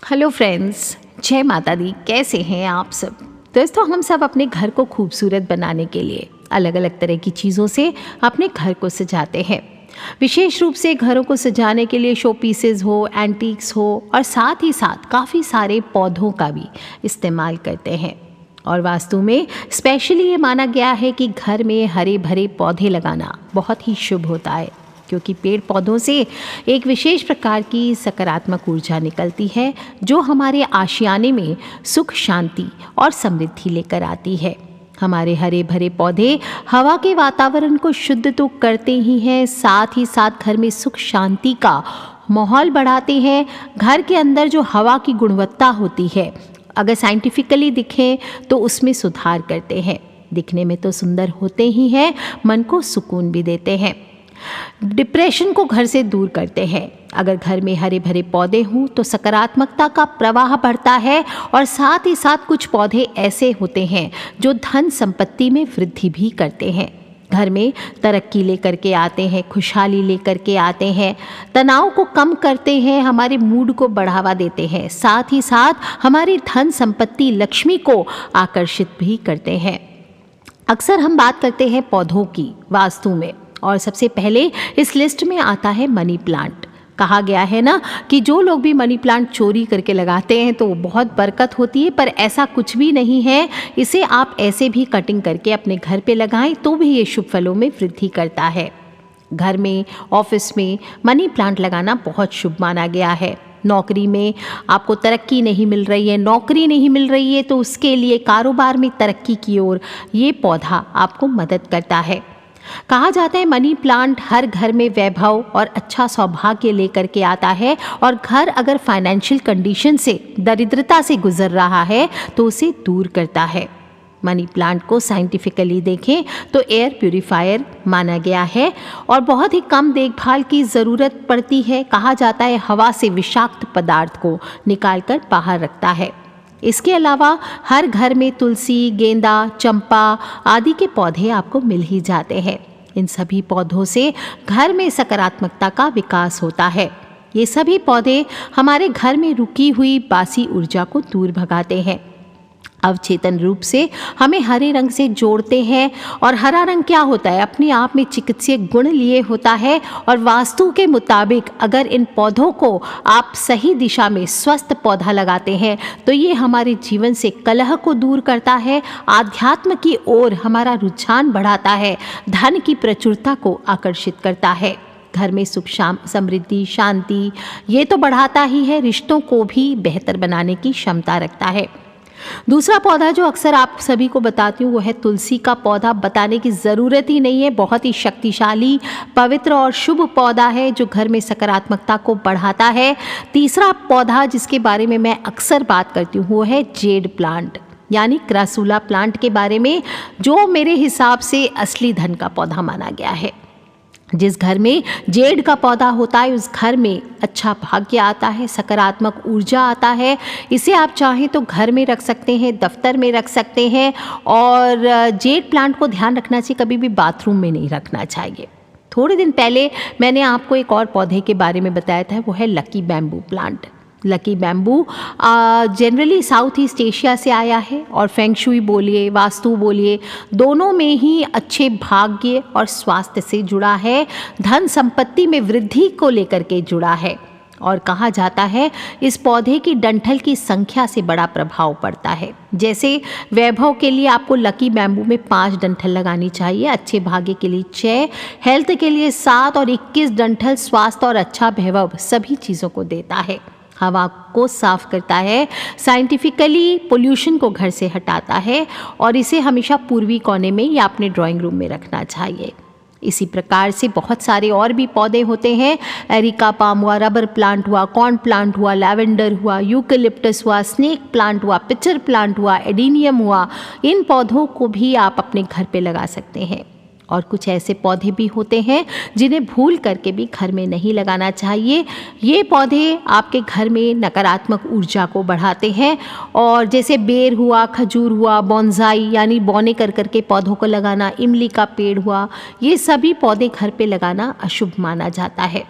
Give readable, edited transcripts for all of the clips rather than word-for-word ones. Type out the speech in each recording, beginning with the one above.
Hello friends, जय माता दी। कैसे हैं आप सब? दोस्तों, हम सब अपने घर को खूबसूरत बनाने के लिए अलग अलग तरह की चीज़ों से अपने घर को सजाते हैं। विशेष रूप से घरों को सजाने के लिए शो पीसेस हो, एंटीक्स हो और साथ ही साथ काफ़ी सारे पौधों का भी इस्तेमाल करते हैं। और वास्तु में स्पेशली ये माना गया है कि घर में हरे भरे पौधे लगाना बहुत ही शुभ होता है, क्योंकि पेड़ पौधों से एक विशेष प्रकार की सकारात्मक ऊर्जा निकलती है जो हमारे आशियाने में सुख, शांति और समृद्धि लेकर आती है। हमारे हरे भरे पौधे हवा के वातावरण को शुद्ध तो करते ही हैं, साथ ही साथ घर में सुख शांति का माहौल बढ़ाते हैं। घर के अंदर जो हवा की गुणवत्ता होती है, अगर साइंटिफिकली दिखें तो उसमें सुधार करते हैं। दिखने में तो सुंदर होते ही हैं, मन को सुकून भी देते हैं, डिप्रेशन को घर से दूर करते हैं। अगर घर में हरे भरे पौधे हों तो सकारात्मकता का प्रवाह बढ़ता है। और साथ ही साथ कुछ पौधे ऐसे होते हैं जो धन संपत्ति में वृद्धि भी करते हैं, घर में तरक्की लेकर के आते हैं, खुशहाली लेकर के आते हैं, तनाव को कम करते हैं, हमारे मूड को बढ़ावा देते हैं, साथ ही साथ हमारी धन संपत्ति लक्ष्मी को आकर्षित भी करते हैं। अक्सर हम बात करते हैं पौधों की वास्तु में, और सबसे पहले इस लिस्ट में आता है मनी प्लांट। कहा गया है ना कि जो लोग भी मनी प्लांट चोरी करके लगाते हैं तो बहुत बरकत होती है, पर ऐसा कुछ भी नहीं है। इसे आप ऐसे भी कटिंग करके अपने घर पे लगाएं तो भी ये शुभ फलों में वृद्धि करता है। घर में, ऑफिस में मनी प्लांट लगाना बहुत शुभ माना गया है। नौकरी में आपको तरक्की नहीं मिल रही है, नौकरी नहीं मिल रही है, तो उसके लिए कारोबार में तरक्की की ओर ये पौधा आपको मदद करता है। कहा जाता है मनी प्लांट हर घर में वैभव और अच्छा सौभाग्य लेकर के आता है, और घर अगर फाइनेंशियल कंडीशन से, दरिद्रता से गुजर रहा है तो उसे दूर करता है। मनी प्लांट को साइंटिफिकली देखें तो एयर प्यूरिफायर माना गया है और बहुत ही कम देखभाल की ज़रूरत पड़ती है। कहा जाता है हवा से विषाक्त पदार्थ को निकालकर बाहर रखता है। इसके अलावा हर घर में तुलसी, गेंदा, चंपा आदि के पौधे आपको मिल ही जाते हैं। इन सभी पौधों से घर में सकारात्मकता का विकास होता है। ये सभी पौधे हमारे घर में रुकी हुई बासी ऊर्जा को दूर भगाते हैं, अवचेतन रूप से हमें हरे रंग से जोड़ते हैं। और हरा रंग क्या होता है? अपने आप में चिकित्सीय गुण लिए होता है। और वास्तु के मुताबिक अगर इन पौधों को आप सही दिशा में स्वस्थ पौधा लगाते हैं तो ये हमारे जीवन से कलह को दूर करता है, आध्यात्म की ओर हमारा रुझान बढ़ाता है, धन की प्रचुरता को आकर्षित करता है, घर में सुख, समृद्धि, शांति ये तो बढ़ाता ही है, रिश्तों को भी बेहतर बनाने की क्षमता रखता है। दूसरा पौधा जो अक्सर आप सभी को बताती हूँ वो है तुलसी का पौधा। बताने की ज़रूरत ही नहीं है, बहुत ही शक्तिशाली, पवित्र और शुभ पौधा है जो घर में सकारात्मकता को बढ़ाता है। तीसरा पौधा जिसके बारे में मैं अक्सर बात करती हूँ वो है जेड प्लांट, यानी क्रासूला प्लांट के बारे में, जो मेरे हिसाब से असली धन का पौधा माना गया है। जिस घर में जेड का पौधा होता है उस घर में अच्छा भाग्य आता है, सकारात्मक ऊर्जा आता है। इसे आप चाहें तो घर में रख सकते हैं, दफ्तर में रख सकते हैं। और जेड प्लांट को ध्यान रखना चाहिए, कभी भी बाथरूम में नहीं रखना चाहिए। थोड़े दिन पहले मैंने आपको एक और पौधे के बारे में बताया था, वो है lucky bamboo plant. Lucky bamboo generally south east Asia से आया है और फेंगशुई बोलिए, वास्तु बोलिए, दोनों में ही अच्छे भाग्य और स्वास्थ्य से जुड़ा है, धन संपत्ति में वृद्धि को लेकर के जुड़ा है। और कहा जाता है इस पौधे की डंठल की संख्या से बड़ा प्रभाव पड़ता है। जैसे वैभव के लिए आपको लकी बैम्बू में 5 डंठल लगानी चाहिए, अच्छे भाग्य के लिए 6, हेल्थ के लिए 7 और 21 डंठल स्वास्थ्य और अच्छा वैभव सभी चीज़ों को देता है। हवा को साफ करता है, साइंटिफिकली पोल्यूशन को घर से हटाता है, और इसे हमेशा पूर्वी कोने में या अपने ड्राइंग रूम में रखना चाहिए। इसी प्रकार से बहुत सारे और भी पौधे होते हैं, एरिका पाम हुआ, रबर प्लांट हुआ, कॉर्न प्लांट हुआ, लैवेंडर हुआ, यूकेलिप्टस हुआ, स्नेक प्लांट हुआ, पिचर प्लांट हुआ, एडीनियम हुआ। इन पौधों को भी आप अपने घर पे लगा सकते हैं। और कुछ ऐसे पौधे भी होते हैं जिन्हें भूल करके भी घर में नहीं लगाना चाहिए। ये पौधे आपके घर में नकारात्मक ऊर्जा को बढ़ाते हैं। और जैसे बेर हुआ, खजूर हुआ, बॉन्साई यानी बौने कर करके पौधों को लगाना, इमली का पेड़ हुआ, ये सभी पौधे घर पे लगाना अशुभ माना जाता है।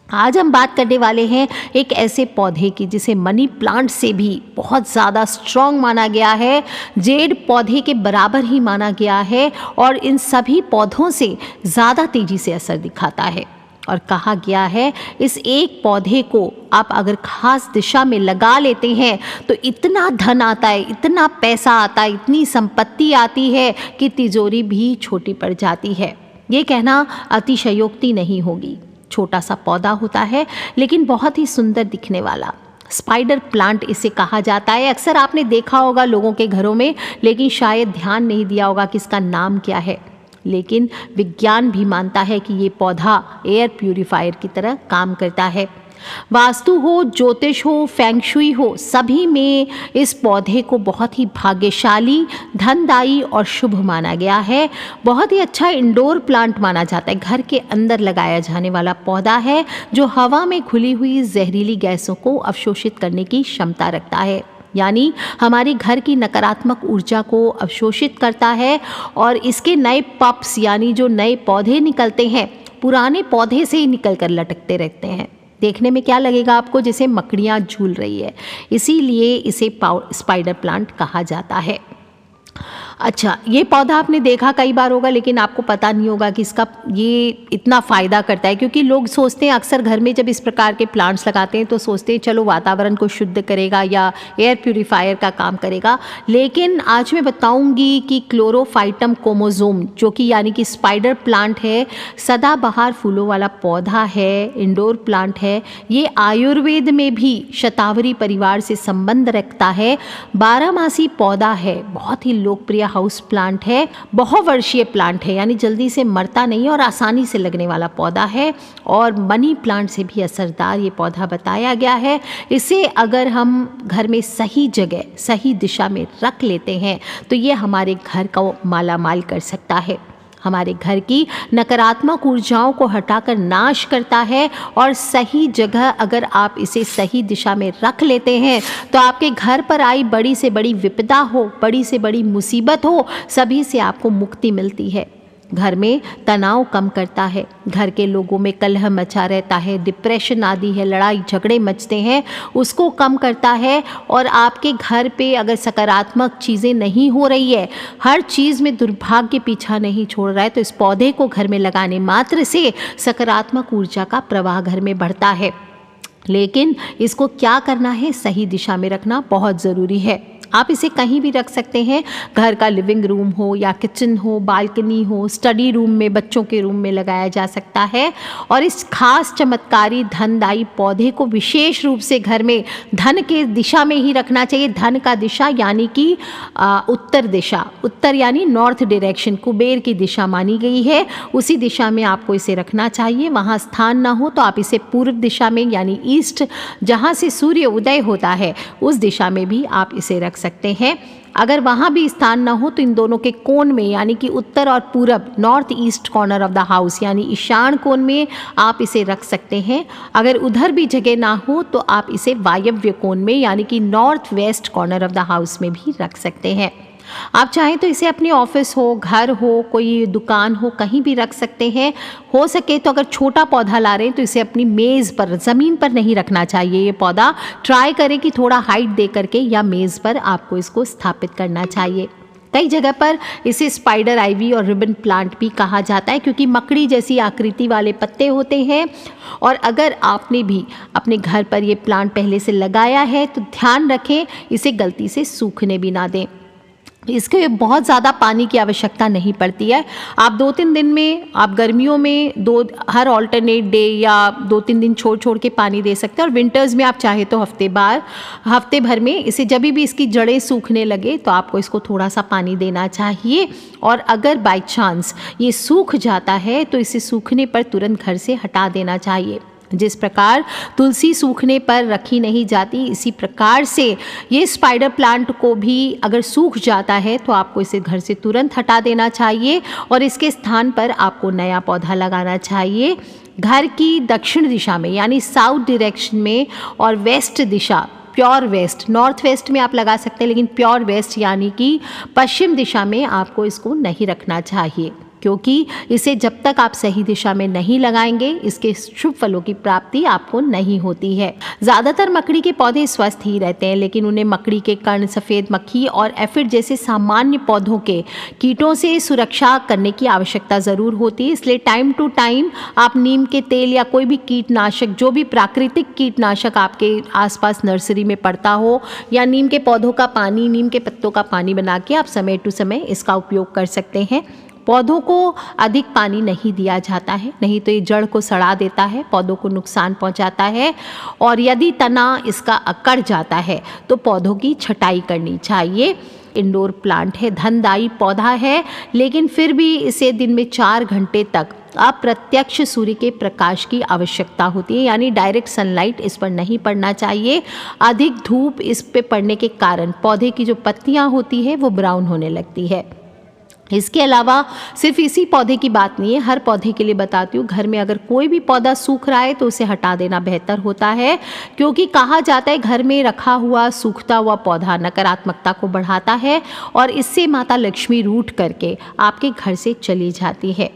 आज हम बात करने वाले हैं एक ऐसे पौधे की जिसे मनी प्लांट से भी बहुत ज़्यादा स्ट्रॉन्ग माना गया है, जेड पौधे के बराबर ही माना गया है और इन सभी पौधों से ज़्यादा तेज़ी से असर दिखाता है। और कहा गया है इस एक पौधे को आप अगर खास दिशा में लगा लेते हैं तो इतना धन आता है, इतना पैसा आता है, इतनी संपत्ति आती है कि तिजोरी भी छोटी पड़ जाती है। ये कहना अतिशयोक्ति नहीं होगी। छोटा सा पौधा होता है लेकिन बहुत ही सुंदर दिखने वाला, स्पाइडर प्लांट इसे कहा जाता है। अक्सर आपने देखा होगा लोगों के घरों में, लेकिन शायद ध्यान नहीं दिया होगा कि इसका नाम क्या है। लेकिन विज्ञान भी मानता है कि ये पौधा एयर प्यूरिफायर की तरह काम करता है। वास्तु हो, ज्योतिष हो, फेंगशुई हो, सभी में इस पौधे को बहुत ही भाग्यशाली, धनदायी और शुभ माना गया है। बहुत ही अच्छा इंडोर प्लांट माना जाता है, घर के अंदर लगाया जाने वाला पौधा है जो हवा में घुली हुई जहरीली गैसों को अवशोषित करने की क्षमता रखता है, यानी हमारी घर की नकारात्मक ऊर्जा को अवशोषित करता है। और इसके नए पप्स यानी जो नए पौधे निकलते हैं पुराने पौधे से ही निकल कर लटकते रहते हैं। देखने में क्या लगेगा आपको, जैसे मकड़ियाँ झूल रही है, इसीलिए इसे स्पाइडर प्लांट कहा जाता है। अच्छा, ये पौधा आपने देखा कई बार होगा लेकिन आपको पता नहीं होगा कि इसका ये इतना फ़ायदा करता है, क्योंकि लोग सोचते हैं अक्सर घर में जब इस प्रकार के प्लांट्स लगाते हैं तो सोचते हैं चलो वातावरण को शुद्ध करेगा या एयर प्यूरिफायर का काम करेगा। लेकिन आज मैं बताऊंगी कि क्लोरोफाइटम कोमोजोम, जो कि यानी कि स्पाइडर प्लांट है, सदाबहार फूलों वाला पौधा है, इंडोर प्लांट है। ये आयुर्वेद में भी शतावरी परिवार से संबंध रखता है। 12मासी पौधा है, बहुत ही लोकप्रिय हाउस प्लांट है, बहुवर्षीय प्लांट है, यानी जल्दी से मरता नहीं और आसानी से लगने वाला पौधा है। और मनी प्लांट से भी असरदार ये पौधा बताया गया है। इसे अगर हम घर में सही जगह सही दिशा में रख लेते हैं तो ये हमारे घर को मालामाल कर सकता है, हमारे घर की नकारात्मक ऊर्जाओं को हटाकर नाश करता है। और सही जगह अगर आप इसे सही दिशा में रख लेते हैं तो आपके घर पर आई बड़ी से बड़ी विपदा हो, बड़ी से बड़ी मुसीबत हो, सभी से आपको मुक्ति मिलती है। घर में तनाव कम करता है, घर के लोगों में कलह मचा रहता है, डिप्रेशन आदि है, लड़ाई झगड़े मचते हैं, उसको कम करता है। और आपके घर पे अगर सकारात्मक चीज़ें नहीं हो रही है, हर चीज़ में दुर्भाग्य पीछा नहीं छोड़ रहा है, तो इस पौधे को घर में लगाने मात्र से सकारात्मक ऊर्जा का प्रवाह घर में बढ़ता है। लेकिन इसको क्या करना है, सही दिशा में रखना बहुत ज़रूरी है। आप इसे कहीं भी रख सकते हैं, घर का लिविंग रूम हो या किचन हो, बालकनी हो, स्टडी रूम में, बच्चों के रूम में लगाया जा सकता है। और इस खास चमत्कारी धनदायी पौधे को विशेष रूप से घर में धन के दिशा में ही रखना चाहिए। धन का दिशा यानी कि उत्तर दिशा, उत्तर यानी नॉर्थ डायरेक्शन, कुबेर की दिशा मानी गई है, उसी दिशा में आपको इसे रखना चाहिए। वहाँ स्थान ना हो तो आप इसे पूर्व दिशा में यानी ईस्ट, जहाँ से सूर्य उदय होता है, उस दिशा में भी आप इसे रख सकते हैं। अगर वहाँ भी स्थान ना हो तो इन दोनों के कोण में यानी कि उत्तर और पूरब, north east corner of the house यानी ईशान कोण में आप इसे रख सकते हैं। अगर उधर भी जगह ना हो तो आप इसे वायव्य कोण में यानी कि north west corner of the house में भी रख सकते हैं। आप चाहें तो इसे अपने ऑफिस हो, घर हो, कोई दुकान हो, कहीं भी रख सकते हैं। हो सके तो अगर छोटा पौधा ला रहे हैं तो इसे अपनी मेज़ पर, ज़मीन पर नहीं रखना चाहिए। ये पौधा ट्राई करें कि थोड़ा हाइट दे करके या मेज़ पर आपको इसको स्थापित करना चाहिए। कई जगह पर इसे स्पाइडर आइवी और रिबन प्लांट भी कहा जाता है, क्योंकि मकड़ी जैसी आकृति वाले पत्ते होते हैं। और अगर आपने भी अपने घर पर ये प्लांट पहले से लगाया है तो ध्यान रखें इसे गलती से सूखने भी ना दें। इसके बहुत ज़्यादा पानी की आवश्यकता नहीं पड़ती है। आप 2-3 दिन में, आप गर्मियों में हर ऑल्टरनेट डे या 2-3 दिन छोड़ छोड़ के पानी दे सकते हैं। और विंटर्स में आप चाहे तो हफ्ते भर में इसे, जब भी इसकी जड़ें सूखने लगे तो आपको इसको थोड़ा सा पानी देना चाहिए। और अगर बाय चांस ये सूख जाता है तो इसे सूखने पर तुरंत घर से हटा देना चाहिए। जिस प्रकार तुलसी सूखने पर रखी नहीं जाती, इसी प्रकार से ये स्पाइडर प्लांट को भी अगर सूख जाता है तो आपको इसे घर से तुरंत हटा देना चाहिए और इसके स्थान पर आपको नया पौधा लगाना चाहिए। घर की दक्षिण दिशा में यानी साउथ डायरेक्शन में और वेस्ट दिशा, प्योर वेस्ट, नॉर्थ वेस्ट में आप लगा सकते हैं, लेकिन प्योर वेस्ट यानी कि पश्चिम दिशा में आपको इसको नहीं रखना चाहिए। क्योंकि इसे जब तक आप सही दिशा में नहीं लगाएंगे इसके शुभ फलों की प्राप्ति आपको नहीं होती है। ज़्यादातर मकड़ी के पौधे स्वस्थ ही रहते हैं, लेकिन उन्हें मकड़ी के कण, सफ़ेद मक्खी और एफिड जैसे सामान्य पौधों के कीटों से सुरक्षा करने की आवश्यकता ज़रूर होती है। इसलिए टाइम टू टाइम आप नीम के तेल या कोई भी कीटनाशक, जो भी प्राकृतिक कीटनाशक आपके आसपास नर्सरी में पड़ता हो, या नीम के पौधों का पानी, नीम के पत्तों का पानी बना के आप समय टू समय इसका उपयोग कर सकते हैं। पौधों को अधिक पानी नहीं दिया जाता है, नहीं तो ये जड़ को सड़ा देता है, पौधों को नुकसान पहुंचाता है। और यदि तना इसका अकड़ जाता है तो पौधों की छटाई करनी चाहिए। इंडोर प्लांट है, धनदायी पौधा है, लेकिन फिर भी इसे दिन में 4 घंटे तक अप्रत्यक्ष सूर्य के प्रकाश की आवश्यकता होती है, यानी डायरेक्ट सनलाइट इस पर नहीं पड़ना चाहिए। अधिक धूप इस पे पड़ने के कारण पौधे की जो पत्तियां होती है वो ब्राउन होने लगती है। इसके अलावा सिर्फ इसी पौधे की बात नहीं है, हर पौधे के लिए बताती हूँ, घर में अगर कोई भी पौधा सूख रहा है तो उसे हटा देना बेहतर होता है, क्योंकि कहा जाता है घर में रखा हुआ सूखता हुआ पौधा नकारात्मकता को बढ़ाता है और इससे माता लक्ष्मी रूठ करके आपके घर से चली जाती है।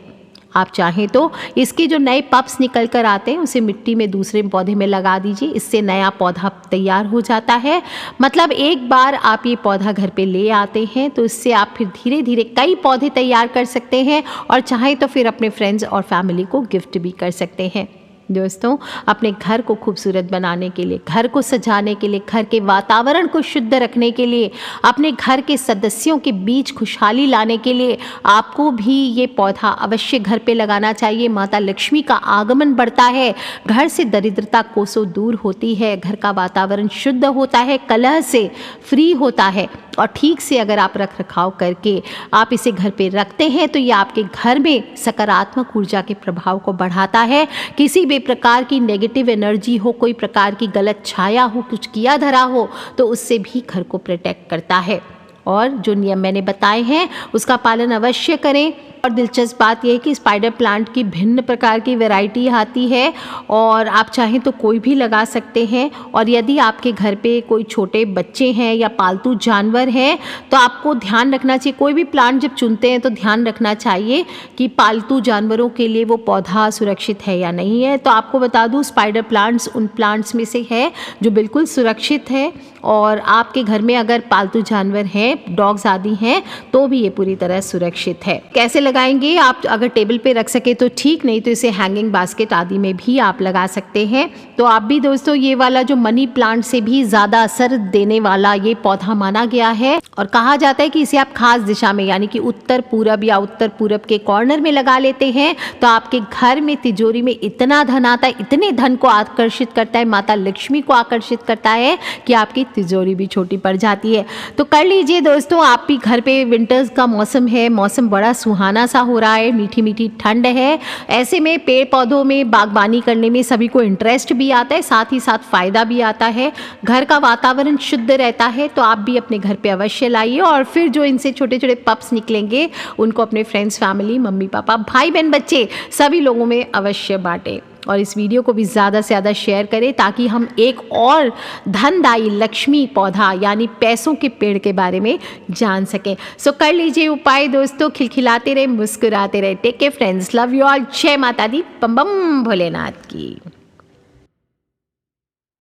आप चाहें तो इसके जो नए पप्स निकल कर आते हैं उसे मिट्टी में दूसरे पौधे में लगा दीजिए, इससे नया पौधा तैयार हो जाता है। मतलब एक बार आप ये पौधा घर पे ले आते हैं तो इससे आप फिर धीरे धीरे कई पौधे तैयार कर सकते हैं और चाहें तो फिर अपने फ्रेंड्स और फैमिली को गिफ्ट भी कर सकते हैं। दोस्तों, अपने घर को खूबसूरत बनाने के लिए, घर को सजाने के लिए, घर के वातावरण को शुद्ध रखने के लिए, अपने घर के सदस्यों के बीच खुशहाली लाने के लिए आपको भी ये पौधा अवश्य घर पे लगाना चाहिए। माता लक्ष्मी का आगमन बढ़ता है, घर से दरिद्रता कोसों दूर होती है, घर का वातावरण शुद्ध होता है, कलह से फ्री होता है। और ठीक से अगर आप रख रखाव करके आप इसे घर पे रखते हैं तो ये आपके घर में सकारात्मक ऊर्जा के प्रभाव को बढ़ाता है। किसी भी प्रकार की नेगेटिव एनर्जी हो, कोई प्रकार की गलत छाया हो, कुछ किया धरा हो, तो उससे भी घर को प्रोटेक्ट करता है। और जो नियम मैंने बताए हैं उसका पालन अवश्य करें। और दिलचस्प बात यह है कि स्पाइडर प्लांट की भिन्न प्रकार की वैरायटी आती है और आप चाहें तो कोई भी लगा सकते हैं। और यदि आपके घर पे कोई छोटे बच्चे हैं या पालतू जानवर हैं तो आपको ध्यान रखना चाहिए, कोई भी प्लांट जब चुनते हैं तो ध्यान रखना चाहिए कि पालतू जानवरों के लिए वो पौधा सुरक्षित है या नहीं है। तो आपको बता दूं, स्पाइडर प्लांट्स उन प्लांट्स में से है जो बिल्कुल सुरक्षित है। और आपके घर में अगर पालतू जानवर हैं, डॉग्स आदि हैं, तो भी ये पूरी तरह सुरक्षित है। कैसे लगाएंगे? आप अगर टेबल पे रख सके तो ठीक, नहीं तो इसे हैंगिंग बास्केट आदि में भी आप लगा सकते हैं। तो आप भी दोस्तों ये वाला जो मनी प्लांट से भी ज़्यादा असर देने वाला ये पौधा माना गया है और कहा जाता है कि इसे आप खास दिशा में, यानी कि उत्तर पूरब या उत्तर पूरब के कॉर्नर में लगा लेते हैं तो आपके घर में तिजोरी में इतना धन आता है, इतने धन को आकर्षित करता है, माता लक्ष्मी को आकर्षित करता है कि आपकी तिजोरी भी छोटी पड़ जाती है। तो कर लीजिए दोस्तों, आप भी घर पे, विंटर्स का मौसम है, मौसम बड़ा सुहाना सा हो रहा है, मीठी मीठी ठंड है। ऐसे में पेड़ पौधों में बागबानी करने में सभी को इंटरेस्ट भी आता है, साथ ही साथ फ़ायदा भी आता है, घर का वातावरण शुद्ध रहता है। तो आप भी अपने घर पे अवश्य लाइए और फिर जो इनसे छोटे छोटे पप्स निकलेंगे उनको अपने फ्रेंड्स, फैमिली, मम्मी पापा, भाई बहन, बच्चे सभी लोगों में अवश्य बांटें। और इस वीडियो को भी ज़्यादा से ज़्यादा शेयर करें ताकि हम एक और धनदायी लक्ष्मी पौधा यानी पैसों के पेड़ के बारे में जान सकें। सो कर लीजिए उपाय दोस्तों, खिलखिलाते रहे, मुस्कुराते रहे। Take care friends, love you all. जय माता दी, बम बम भोलेनाथ की।